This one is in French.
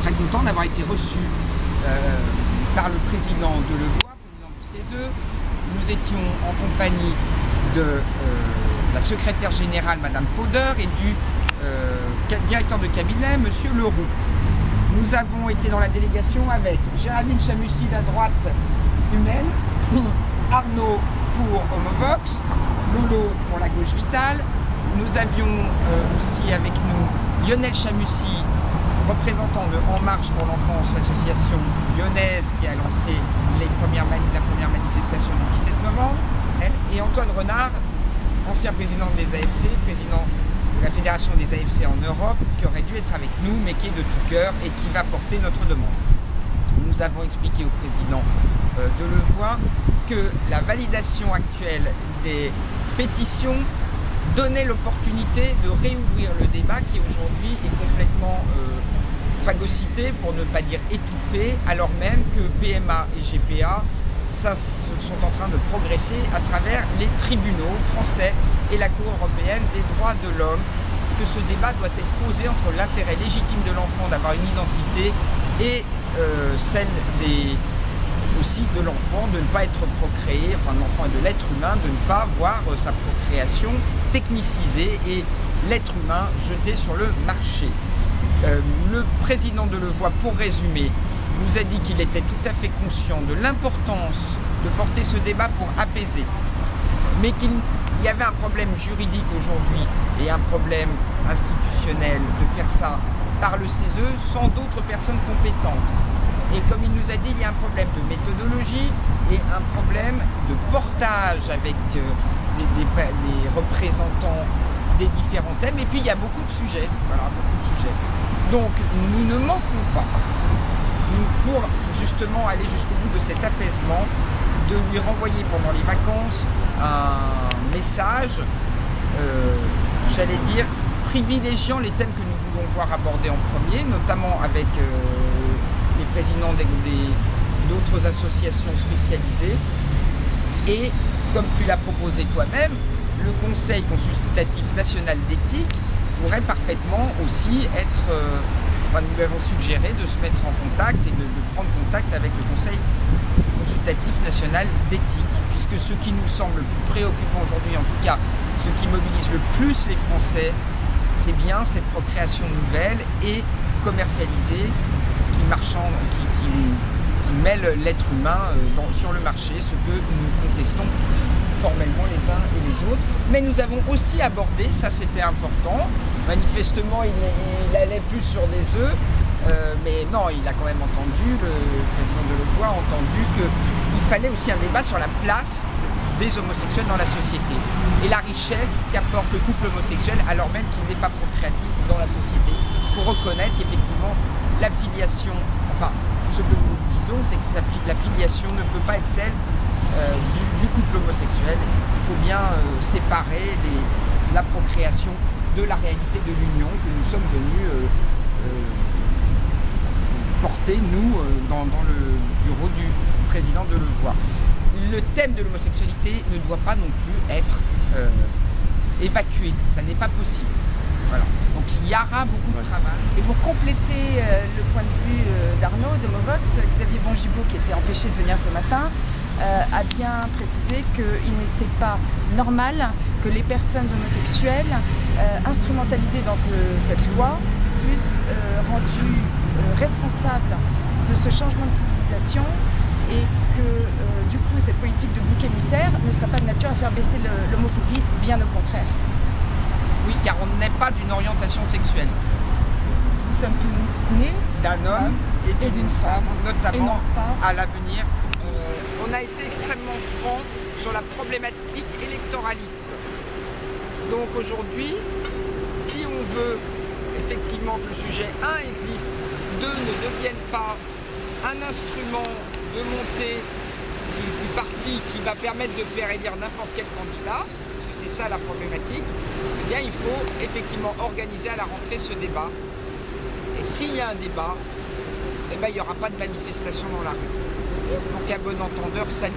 très content d'avoir été reçu par le président Delevoye, président du CESE. Nous étions en compagnie de la secrétaire générale, Madame Pauder, et du directeur de cabinet, Monsieur Leroux. Nous avons été dans la délégation avec Géraldine Chamussi de la droite humaine, Arnaud pour Homovox, Lolo pour la gauche vitale. Nous avions aussi avec nous Lionel Chamussi, représentant de En Marche pour l'Enfance, l'association lyonnaise qui a lancé la première manifestation du 17 novembre, et Antoine Renard, ancien président des AFC, président de la Fédération des AFC en Europe, qui aurait dû être avec nous, mais qui est de tout cœur et qui va porter notre demande. Nous avons expliqué au président Delevoye que la validation actuelle des pétitions donnait l'opportunité de réouvrir le débat qui aujourd'hui est complètement phagocyté, pour ne pas dire étouffé, alors même que PMA et GPA sont en train de progresser à travers les tribunaux français et la Cour européenne des droits de l'homme, que ce débat doit être posé entre l'intérêt légitime de l'enfant d'avoir une identité et celle aussi de l'enfant de ne pas être procréé, enfin de l'enfant et de l'être humain, de ne pas voir sa procréation technicisée et l'être humain jeté sur le marché. Le président Delevoye, pour résumer, nous a dit qu'il était tout à fait conscient de l'importance de porter ce débat pour apaiser, mais qu'il y avait un problème juridique aujourd'hui et un problème institutionnel de faire ça par le CESE sans d'autres personnes compétentes. Et comme il nous a dit, il y a un problème de méthodologie et un problème de portage avec des représentants des différents thèmes. Et puis il y a beaucoup de sujets, voilà, beaucoup de sujets. Donc nous ne manquons pas, pour justement aller jusqu'au bout de cet apaisement, de lui renvoyer pendant les vacances un message, j'allais dire, privilégiant les thèmes que nous voulons voir abordés en premier, notamment avec les présidents d'autres associations spécialisées. Et comme tu l'as proposé toi-même, le Conseil consultatif national d'éthique pourrait parfaitement aussi être, enfin nous lui avons suggéré de se mettre en contact et de prendre contact avec le Conseil consultatif national d'éthique, puisque ce qui nous semble le plus préoccupant aujourd'hui, en tout cas ce qui mobilise le plus les Français, c'est bien cette procréation nouvelle et commercialisée qui mêle l'être humain sur le marché, ce que nous contestons formellement les uns et les autres. Mais nous avons aussi abordé, ça c'était important, manifestement il allait plus sur des œufs, mais non, il a quand même entendu, le président Delevoye a entendu qu'il fallait aussi un débat sur la place des homosexuels dans la société et la richesse qu'apporte le couple homosexuel alors même qu'il n'est pas procréatif dans la société, pour reconnaître qu'effectivement la filiation, enfin ce que nous disons, c'est que la filiation ne peut pas être celle du couple homosexuel. Il faut bien séparer la procréation de la réalité de l'union que nous sommes venus porter, nous, dans le bureau du président Delevoye. Le thème de l'homosexualité ne doit pas non plus être évacué, ça n'est pas possible. Voilà. Donc il y aura beaucoup de travail. Et pour compléter le point de vue d'Arnaud, de Homovox, Xavier Bongibaud, qui était empêché de venir ce matin, a bien précisé qu'il n'était pas normal que les personnes homosexuelles instrumentalisées dans cette loi fussent rendues responsables de ce changement de civilisation et que du coup cette politique de bouc émissaire ne serait pas de nature à faire baisser l'homophobie, bien au contraire. Oui, car on n'est pas d'une orientation sexuelle. Nous sommes tous nés d'un homme et d'une femme, notamment pas à l'avenir. On a été extrêmement franc sur la problématique électoraliste. Donc aujourd'hui, si on veut effectivement que le sujet 1 existe, 2 ne devienne pas un instrument de montée du parti qui va permettre de faire élire n'importe quel candidat, parce que c'est ça la problématique, eh bien il faut effectivement organiser à la rentrée ce débat. Et s'il y a un débat, eh bien, il n'y aura pas de manifestation dans la rue. Donc à bon entendeur, salut.